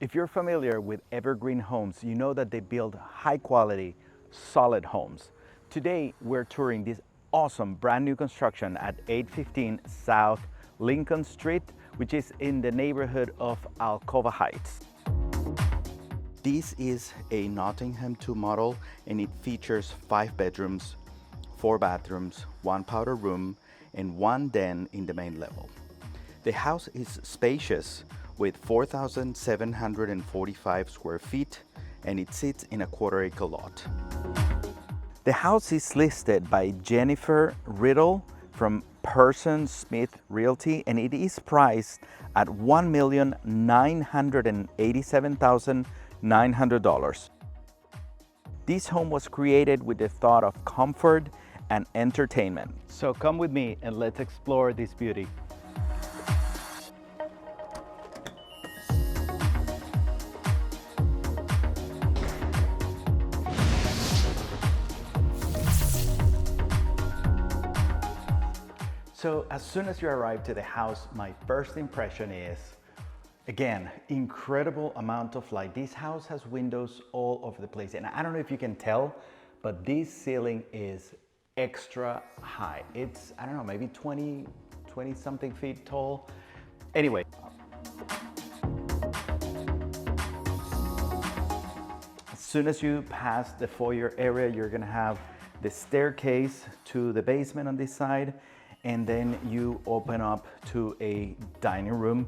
If you're familiar with Evergreen Homes, you know that they build high quality, solid homes. Today, we're touring this awesome brand new construction at 815 South Lincoln Street, which is in the neighborhood of Alcova Heights. This is a Nottingham 2 model and it features 5 bedrooms, 4 bathrooms, 1 powder room, and 1 den in the main level. The house is spacious with 4,745 square feet and it sits in a quarter-acre lot. The house is listed by Jennifer Riddle from Pearson Smith Realty and it is priced at $1,987,900. This home was created with the thought of comfort and entertainment. So come with me and let's explore this beauty. So as soon as you arrive to the house, my first impression is, again, incredible amount of light. This house has windows all over the place. And I don't know if you can tell, but this ceiling is extra high. It's, I don't know, maybe 20 something feet tall. Anyway. As soon as you pass the foyer area, you're gonna have the staircase to the basement on this side. And then you open up to a dining room.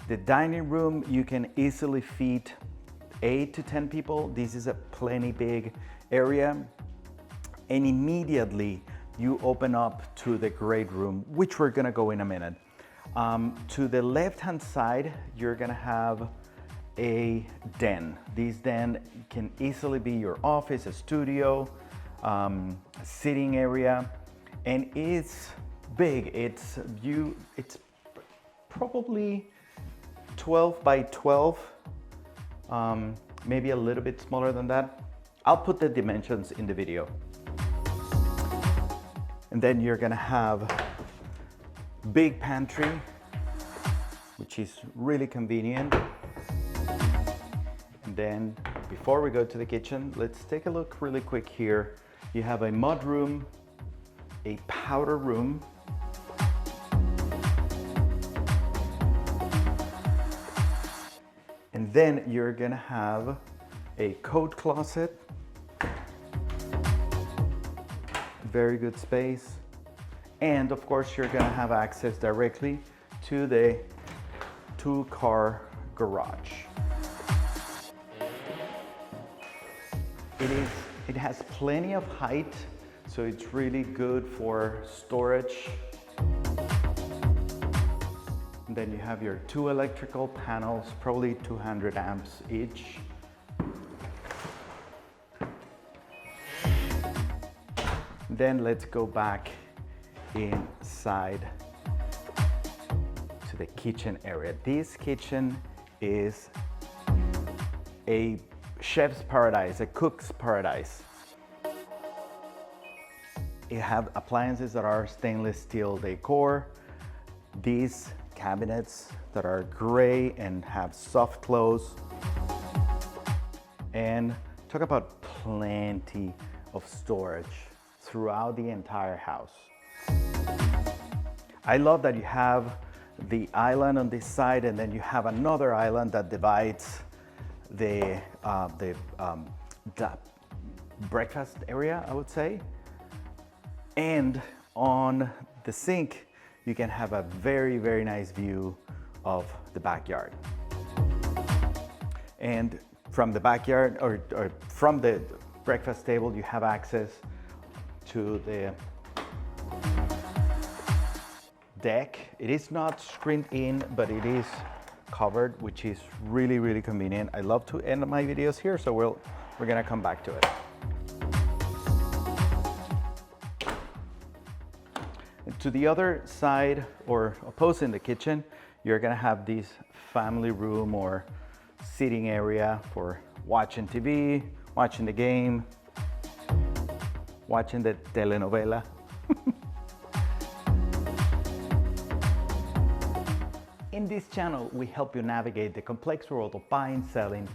The dining room, you can easily feed 8 to 10 people. This is a plenty big area. And immediately you open up to the great room, which we're gonna go in a minute. To the left-hand side, you're gonna have a den. This den can easily be your office, a studio, a sitting area, and it's big. It's probably 12 by 12, maybe a little bit smaller than that. I'll put the dimensions in the video. And then you're gonna have big pantry, which is really convenient. And then before we go to the kitchen, let's take a look really quick here. You have a mud room, a powder room, and then you're gonna have a coat closet. Very good space. And of course, you're gonna have access directly to the 2-car garage. It has plenty of height, so it's really good for storage. And then you have your 2 electrical panels, probably 200 amps each. Then let's go back inside to the kitchen area. This kitchen is a chef's paradise, a cook's paradise. You have appliances that are stainless steel decor. These cabinets that are gray and have soft close. And talk about plenty of storage throughout the entire house. I love that you have the island on this side and then you have another island that divides the breakfast area, I would say. And on the sink, you can have a very, very nice view of the backyard. And from the backyard or from the breakfast table, you have access to the deck. It is not screened in, but it is covered, which is really, really convenient. I love to end my videos here, so we're gonna come back to it. And to the other side or opposing the kitchen, you're gonna have this family room or sitting area for watching TV, watching the game, watching the telenovela. In this channel, we help you navigate the complex world of buying, selling,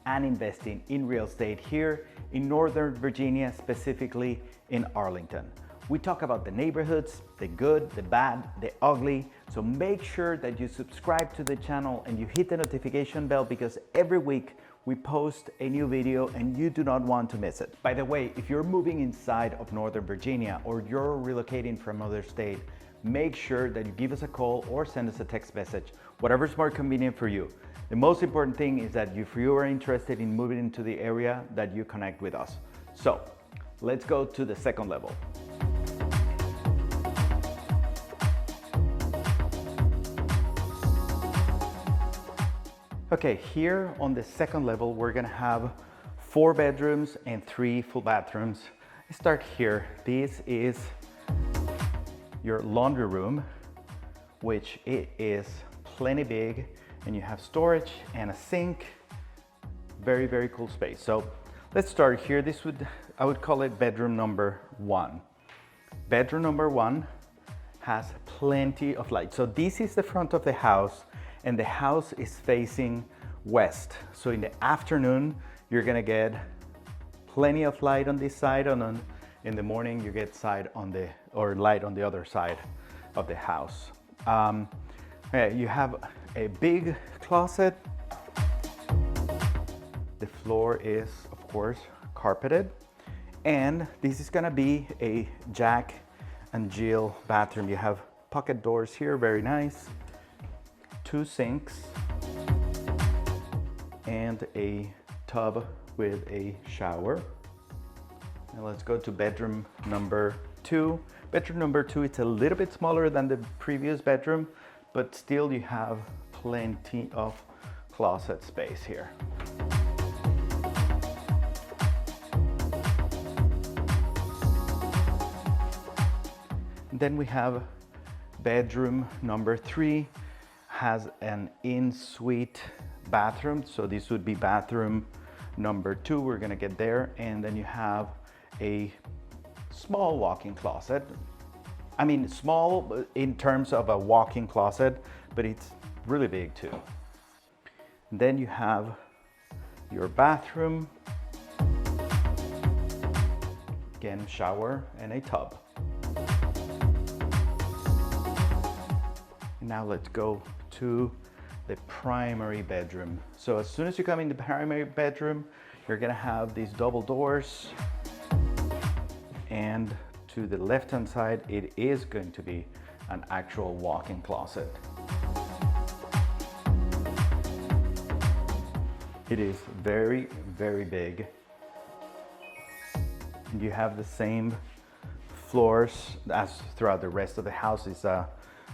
and investing in real estate here in Northern Virginia, specifically in Arlington. We talk about the neighborhoods, the good, the bad, the ugly. So make sure that you subscribe to the channel and you hit the notification bell, because every week we post a new video and you do not want to miss it. By the way, if you're moving inside of Northern Virginia or you're relocating from another state, make sure that you give us a call or send us a text message, whatever's more convenient for you. The most important thing is that if you are interested in moving into the area, that you connect with us. So let's go to the second level. Okay, here on the second level, we're gonna have 4 bedrooms and 3 full bathrooms. Let's start here. This is your laundry room, which it is plenty big, and you have storage and a sink. Very, very cool space. So let's start here. I would call it bedroom number 1. Bedroom number 1 has plenty of light. So this is the front of the house, and the house is facing west. So in the afternoon, you're gonna get plenty of light on this side, and in the morning you get light on the other side of the house. You have a big closet. The floor is, of course, carpeted, and this is gonna be a Jack and Jill bathroom. You have pocket doors here, very nice. 2 sinks and a tub with a shower. Now let's go to bedroom number 2. Bedroom number 2, it's a little bit smaller than the previous bedroom, but still you have plenty of closet space here. Then we have bedroom number 3, has an in-suite bathroom. So this would be bathroom number 2. We're gonna get there. And then you have a small walk-in closet. I mean, small in terms of a walk-in closet, but it's really big too. Then you have your bathroom. Again, shower and a tub. Now let's go to the primary bedroom. So as soon as you come in the primary bedroom, you're gonna have these double doors, and to the left-hand side, it is going to be an actual walk-in closet. It is very, very big. You have the same floors as throughout the rest of the house. It's a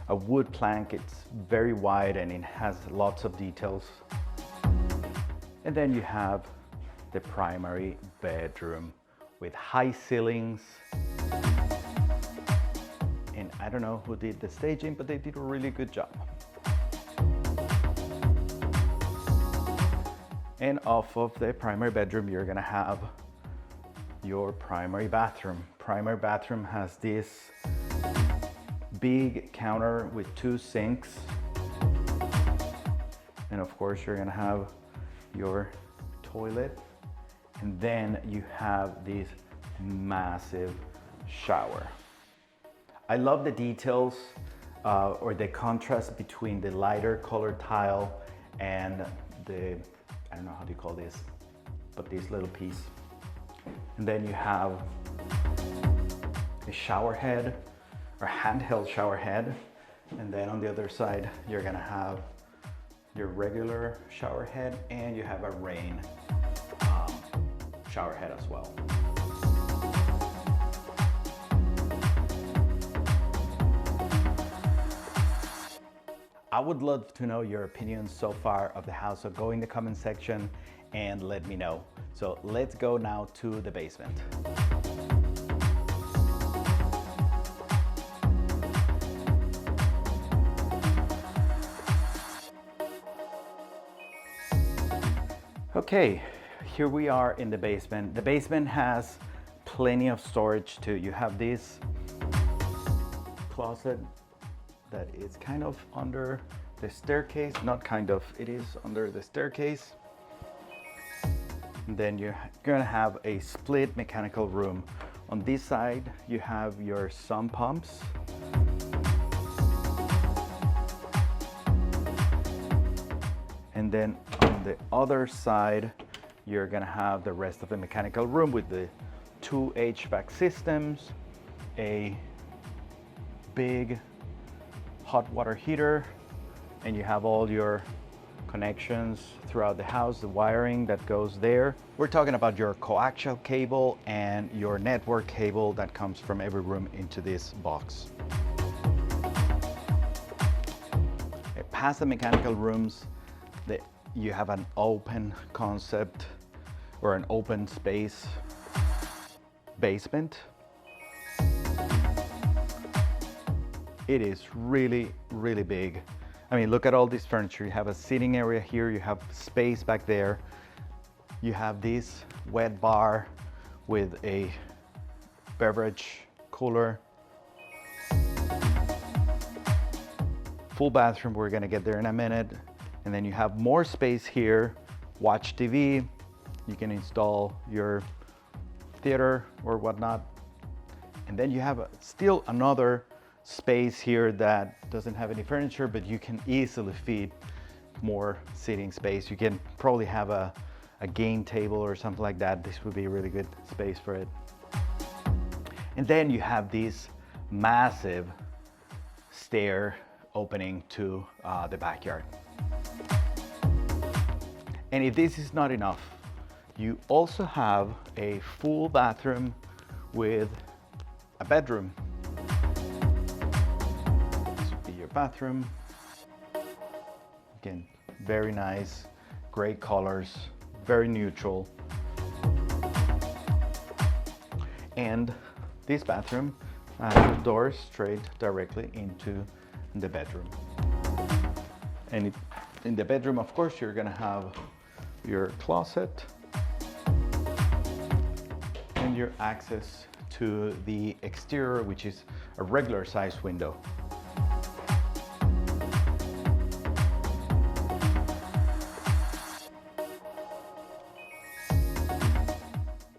wood plank. It's very wide and it has lots of details. And then you have the primary bedroom with high ceilings. And I don't know who did the staging, but they did a really good job. And off of the primary bedroom, you're gonna have your primary bathroom. Primary bathroom has this big counter with 2 sinks. And of course, you're gonna have your toilet. And then you have this massive shower. I love the details or the contrast between the lighter colored tile and the, I don't know how to call this, but this little piece. And then you have a shower head, or handheld shower head. And then on the other side, you're gonna have your regular shower head, and you have a rain shower head as well. I would love to know your opinions so far of the house, so go in the comment section and let me know. So let's go now to the basement. Okay, here we are in the basement. The basement has plenty of storage too. You have this closet that is kind of under the staircase, not kind of, it is under the staircase. And then you're gonna have a split mechanical room. On this side, you have your sump pumps. And then on the other side, you're gonna have the rest of the mechanical room with the 2 HVAC systems, a big hot water heater, and you have all your connections throughout the house, the wiring that goes there. We're talking about your coaxial cable and your network cable that comes from every room into this box. Past the mechanical rooms, you have an open concept or an open space basement. It is really, really big. I mean, look at all this furniture. You have a sitting area here, you have space back there. You have this wet bar with a beverage cooler. Full bathroom, we're gonna get there in a minute. And then you have more space here, watch TV. You can install your theater or whatnot. And then you have still another space here that doesn't have any furniture, but you can easily fit more seating space. You can probably have a game table or something like that. This would be a really good space for it. And then you have this massive stair opening to the backyard. And if this is not enough, you also have a full bathroom with a bedroom. Bathroom. Again, very nice, great colors, very neutral. And this bathroom has doors straight directly into the bedroom. And in the bedroom, of course, you're gonna have your closet and your access to the exterior, which is a regular size window.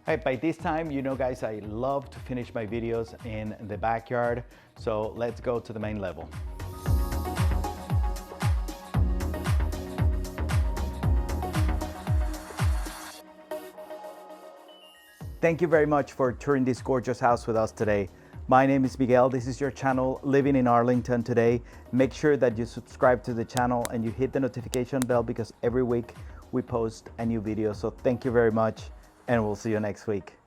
Hey, by this time, you know guys, I love to finish my videos in the backyard, so let's go to the main level. Thank you very much for touring this gorgeous house with us today. My name is Miguel. This is your channel, Living in Arlington Today. Make sure that you subscribe to the channel and you hit the notification bell because every week we post a new video. So thank you very much, and we'll see you next week.